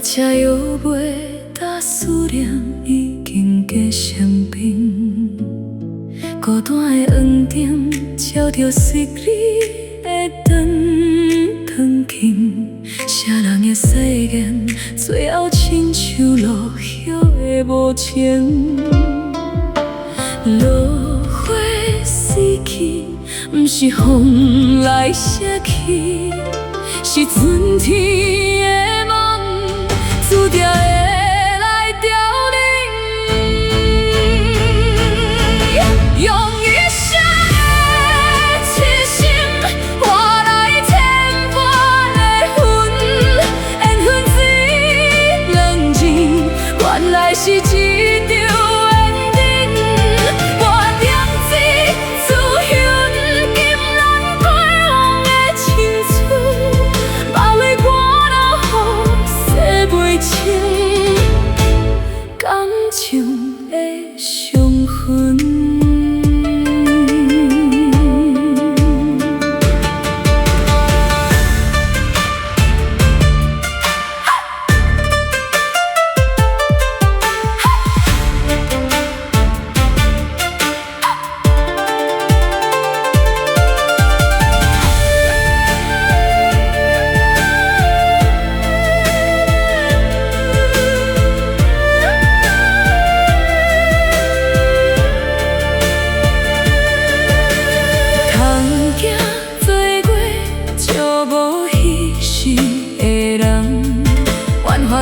车摇袂搭思念已经加成冰，孤单的黄灯照着碎你的长长颈，谁人的誓言最后亲像落叶的无情。落花死去，不是风来写去，是春天的梦，注定会来凋零。用一生的痴心换来千般的恨，缘分水冷静，原来是一场缘定。我念这自由金兰过往的青春，把泪赶落雨洗袂清，感情的伤痕。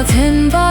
千百